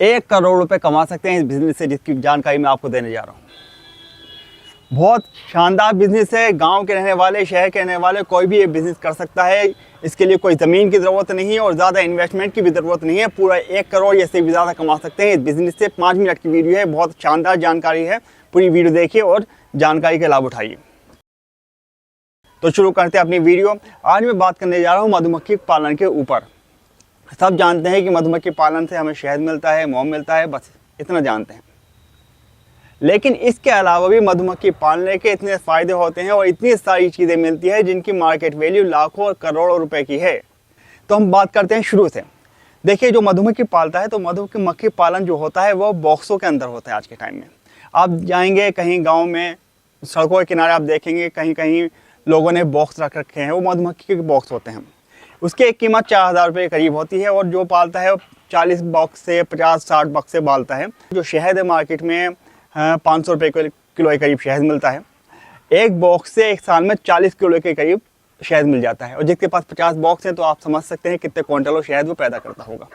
1 करोड़ रुपए कमा सकते हैं इस बिज़नेस से, जिसकी जानकारी मैं आपको देने जा रहा हूँ। बहुत शानदार बिज़नेस है। गांव के रहने वाले, शहर के रहने वाले कोई भी ये बिज़नेस कर सकता है। इसके लिए कोई ज़मीन की ज़रूरत नहीं है और ज़्यादा इन्वेस्टमेंट की भी ज़रूरत नहीं है। पूरा 1 करोड़ या से भी ज़्यादा कमा सकते हैं इस बिज़नेस से। 5 मिनट की वीडियो है, बहुत शानदार जानकारी है। पूरी वीडियो देखिए और जानकारी का लाभ उठाइए। तो शुरू करते हैं अपनी वीडियो। आज मैं बात करने जा रहा हूँ मधुमक्खी पालन के ऊपर। सब जानते हैं कि मधुमक्खी पालन से हमें शहद मिलता है, मोम मिलता है, बस इतना जानते हैं। लेकिन इसके अलावा भी मधुमक्खी पालने के इतने फ़ायदे होते हैं और इतनी सारी चीज़ें मिलती है जिनकी मार्केट वैल्यू लाखों और करोड़ों रुपए की है। तो हम बात करते हैं शुरू से। देखिए, जो मधुमक्खी पालता है तो मधुमक्खी पालन जो होता है वो बॉक्सों के अंदर होता है। आज के टाइम में आप जाएंगे कहीं गाँव में, सड़कों के किनारे आप देखेंगे कहीं कहीं लोगों ने बॉक्स रख रखे हैं, वो मधुमक्खी के बॉक्स होते हैं। उसकी एक कीमत 4000 रुपये के करीब होती है और जो पालता है 40 बॉक्स से 50-60 बॉक्स से पालता है। जो शहद है मार्केट में 500 रुपये किलो के करीब शहद मिलता है। एक बॉक्स से एक साल में 40 किलो के करीब शहद मिल जाता है और जिसके पास 50 बॉक्स हैं तो आप समझ सकते हैं कितने क्विंटलों शहद वो पैदा करता होगा।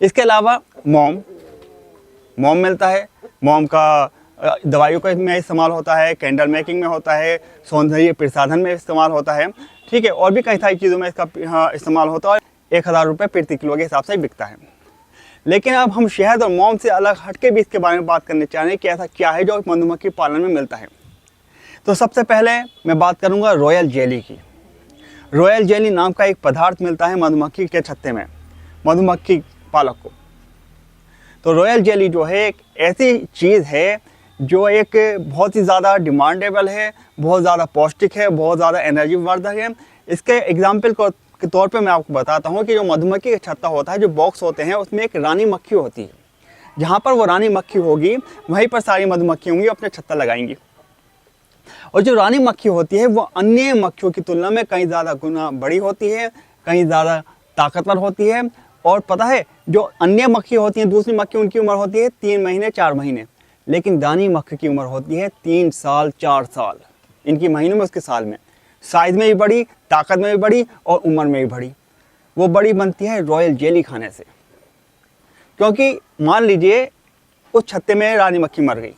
इसके अलावा मोम मिलता है। मोम का दवाइयों में इस्तेमाल होता है, कैंडल मेकिंग में होता है, सौंदर्य प्रसाधन में इस्तेमाल होता है, ठीक है, और भी कई सारी चीज़ों में इसका इस्तेमाल होता है। 1000 रुपये प्रति किलो के हिसाब से बिकता है। लेकिन अब हम शहद और मोम से अलग हटके भी इसके बारे में बात करने चाह रहे हैं कि ऐसा क्या है जो मधुमक्खी पालन में मिलता है। तो सबसे पहले मैं बात करूंगा रॉयल जेली की। रॉयल जेली नाम का एक पदार्थ मिलता है मधुमक्खी के छत्ते में, मधुमक्खी पालक को। तो रॉयल जेली जो है एक ऐसी चीज़ है जो एक बहुत ही ज़्यादा डिमांडेबल है, बहुत ज़्यादा पौष्टिक है, बहुत ज़्यादा एनर्जी वर्धक है। इसके एग्जाम्पल के तौर पे मैं आपको बताता हूँ कि जो मधुमक्खी का छत्ता होता है, जो बॉक्स होते हैं, उसमें एक रानी मक्खी होती है। जहाँ पर वो रानी मक्खी होगी वहीं पर सारी मधुमक्खी होंगी, अपने छत्ता लगाएंगी। और जो रानी मक्खी होती है वो अन्य मक्खियों की तुलना में कहीं ज़्यादा गुना बड़ी होती है, कहीं ज़्यादा ताकतवर होती है। और पता है, जो अन्य मक्खी होती हैं, दूसरी मक्खी, उनकी उम्र होती है 3 महीने 4 महीने, लेकिन रानी मक्खी की उम्र होती है 3 साल 4 साल। इनकी महीनों में, उसके साल में। साइज में भी बड़ी, ताकत में भी बड़ी और उम्र में भी बड़ी। वो बड़ी बनती है रॉयल जेली खाने से। क्योंकि मान लीजिए उस छत्ते में रानी मक्खी मर गई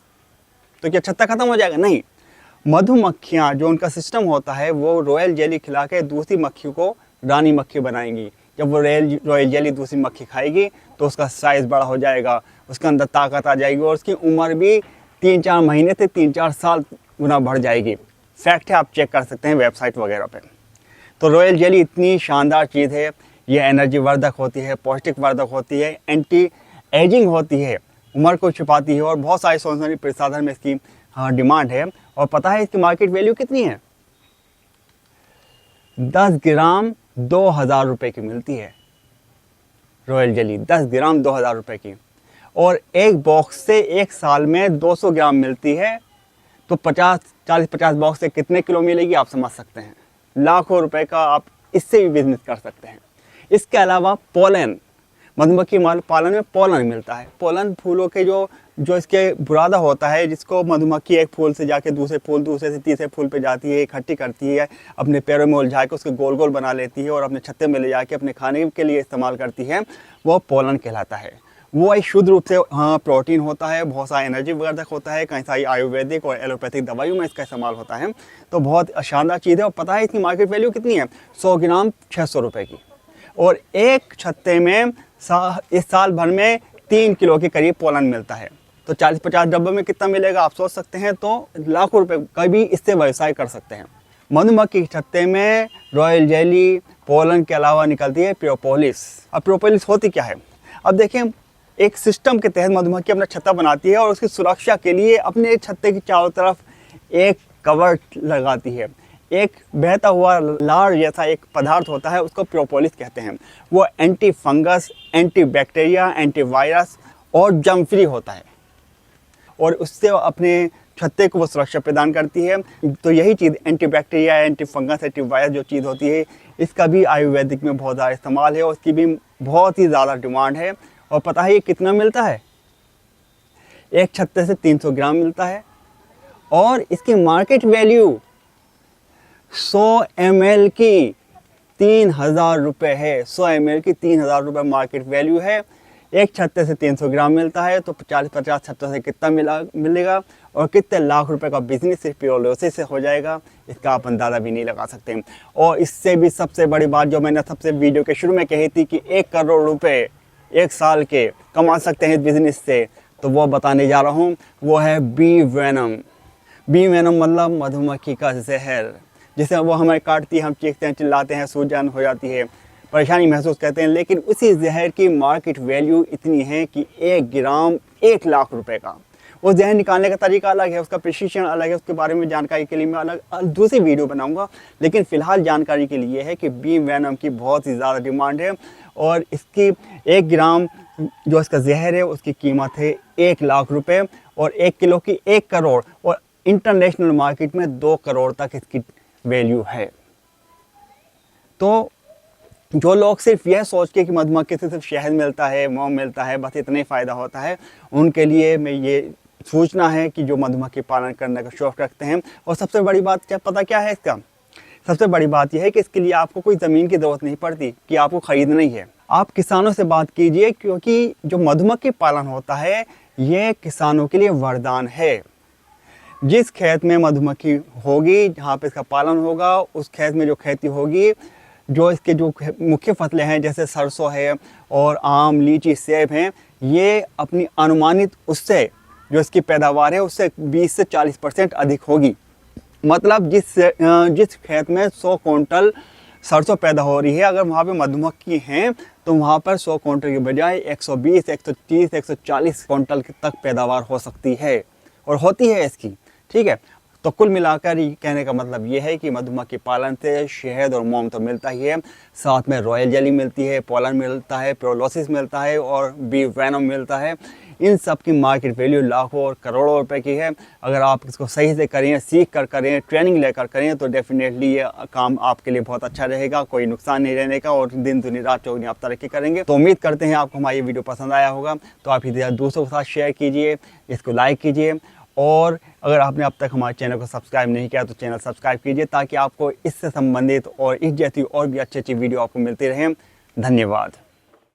तो क्या छत्ता खत्म हो जाएगा? नहीं। मधुमक्खियाँ जो उनका सिस्टम होता है वो रॉयल जेली खिला के दूसरी मक्खी को रानी मक्खी बनाएंगी। जब वो रॉयल जेली दूसरी मक्खी खाएगी तो उसका साइज़ बड़ा हो जाएगा, उसके अंदर ताकत आ जाएगी और उसकी उम्र भी 3-4 महीने से 3-4 साल गुना बढ़ जाएगी। फैक्ट है, आप चेक कर सकते हैं वेबसाइट वगैरह पे। तो रॉयल जेली इतनी शानदार चीज़ है। ये एनर्जी वर्धक होती है, पौष्टिक वर्धक होती है, एंटी एजिंग होती है, उम्र को छुपाती है और बहुत सारे सौंदर्य प्रसाधन में इसकी डिमांड है। और पता है इसकी मार्केट वैल्यू कितनी है? 10 ग्राम 2000 रुपये की मिलती है रॉयल जेली। 10 ग्राम 2000 रुपये की। और एक बॉक्स से एक साल में 200 ग्राम मिलती है। तो 40-50 बॉक्स से कितने किलो मिलेगी आप समझ सकते हैं। लाखों रुपए का आप इससे भी बिजनेस कर सकते हैं। इसके अलावा पोलन, मधुमक्खी पालन में पोलन मिलता है। पोलन फूलों के जो इसके बुरादा होता है, जिसको मधुमक्खी एक फूल से जाके दूसरे फूल, दूसरे से तीसरे फूल पे जाती है, इकट्ठी करती है, अपने पैरों में उलझा के उसके गोल गोल बना लेती है और अपने छत्ते में ले जाके अपने खाने के लिए इस्तेमाल करती है, वो पोलन कहलाता है। वो एक शुद्ध रूप से प्रोटीन होता है, बहुत सारा एनर्जी वर्धक होता है, कई सारी आयुर्वेदिक और एलोपैथिक दवाइयों में इसका इस्तेमाल होता है। तो बहुत शानदार चीज़ है। और पता है इसकी मार्केट वैल्यू कितनी है? 100 ग्राम 600 रुपये की। और एक छत्ते में इस साल भर में 3 किलो के करीब पोलन मिलता है। तो 40-50 डब्बे में कितना मिलेगा आप सोच सकते हैं। तो लाखों रुपए का भी इससे व्यवसाय कर सकते हैं। मधुमक्खी के छत्ते में रॉयल जेली, पोलन के अलावा निकलती है प्रोपोलिस। अब प्रोपोलिस होती क्या है? अब देखें, एक सिस्टम के तहत मधुमक्खी अपना छत्ता बनाती है और उसकी सुरक्षा के लिए अपने छत्ते की चारों तरफ एक कवर लगाती है। एक बहता हुआ लार जैसा एक पदार्थ होता है, उसको प्रोपोलिस कहते हैं। वो anti fungus, anti bacteria, anti virus और जर्म फ्री होता है और उससे अपने छत्ते को वो सुरक्षा प्रदान करती है। तो यही चीज़ anti bacteria, anti fungus, anti virus जो चीज़ होती है, इसका भी आयुर्वेदिक में बहुत ज़्यादा इस्तेमाल है और उसकी भी बहुत ही ज़्यादा डिमांड है। और पता है ये कितना मिलता है? एक छत्ते से 300 ग्राम मिलता है और इसकी मार्केट वैल्यू 100 ml की 3000 रुपये है। 100 ml की 3000 रुपये मार्केट वैल्यू है। एक छत्ते से 300 ग्राम मिलता है, तो 40-50 छत्तों से कितना मिलेगा और कितने लाख रुपए का बिजनेस सिर्फ पिरोलोसिस से हो जाएगा, इसका आप अंदाज़ा भी नहीं लगा सकते। और इससे भी सबसे बड़ी बात जो मैंने सबसे वीडियो के शुरू में कही थी कि 1 करोड़ रुपए 1 साल के कमा सकते हैं इस बिज़नेस से, तो वो बताने जा रहा हूँ। वो है बी वेनम। बी वेनम मतलब मधुमक्खी का जहर, जिसे वो हमें काटती है, हम चीखते हैं, चिल्लाते हैं, सूजन हो जाती है, परेशानी महसूस करते हैं। लेकिन उसी जहर की मार्केट वैल्यू इतनी है कि 1 ग्राम 1 लाख रुपए का। वो जहर निकालने का तरीका अलग है, उसका प्रिसिशन अलग है, उसके बारे में जानकारी के लिए मैं अलग दूसरी वीडियो बनाऊंगा। लेकिन फ़िलहाल जानकारी के लिए है कि बी वेनम की बहुत ही ज़्यादा डिमांड है और इसकी 1 ग्राम जो इसका जहर है उसकी कीमत है 1 लाख रुपए और 1 किलो की 1 करोड़ और इंटरनेशनल मार्केट में 2 करोड़ तक इसकी वैल्यू है। तो जो लोग सिर्फ यह सोच के कि मधुमक्खी से सिर्फ शहद मिलता है, मोम मिलता है, बस इतना ही फ़ायदा होता है, उनके लिए मैं ये सूचना है कि जो मधुमक्खी पालन करने का शौक़ रखते हैं। और सबसे बड़ी बात क्या है इसका? सबसे बड़ी बात यह है कि इसके लिए आपको कोई ज़मीन की ज़रूरत नहीं पड़ती कि आपको ख़रीदना ही है। आप किसानों से बात कीजिए, क्योंकि जो मधुमक्खी पालन होता है ये किसानों के लिए वरदान है। जिस खेत में मधुमक्खी होगी, जहाँ पे इसका पालन होगा, उस खेत में जो खेती होगी, जो इसके जो मुख्य फसलें हैं जैसे सरसों है और आम, लीची, सेब हैं, ये अपनी अनुमानित उससे जो इसकी पैदावार है उससे 20 से 40% अधिक होगी। मतलब जिस खेत में 100 क्विंटल सरसों पैदा हो रही है, अगर वहाँ पे मधुमक्खी हैं तो वहाँ पर 100 क्विंटल के बजाय 120, 130, 140 क्विंटल तक पैदावार हो सकती है और होती है इसकी। ठीक है, तो कुल मिलाकर कहने का मतलब ये है कि मधुमक्खी पालन से शहद और मोम तो मिलता ही है, साथ में रॉयल जेली मिलती है, पोलन मिलता है, पिरोलोसिस मिलता है और बी वेनम मिलता है। इन सब की मार्केट वैल्यू लाखों और करोड़ों रुपए की है। अगर आप इसको सही से करें, सीख कर करें, ट्रेनिंग लेकर करें, तो डेफिनेटली ये काम आपके लिए बहुत अच्छा रहेगा, कोई नुकसान नहीं रहने का और दिन दुनी रात चौगुनी आप तरक्की करेंगे। तो उम्मीद करते हैं आपको हमारी वीडियो पसंद आया होगा। तो आप इसे दूसरों के साथ शेयर कीजिए, इसको लाइक कीजिए और अगर आपने अब तक हमारे चैनल को सब्सक्राइब नहीं किया तो चैनल सब्सक्राइब कीजिए, ताकि आपको इससे संबंधित और इस जैसी और भी अच्छी वीडियो आपको मिलती रहें। धन्यवाद।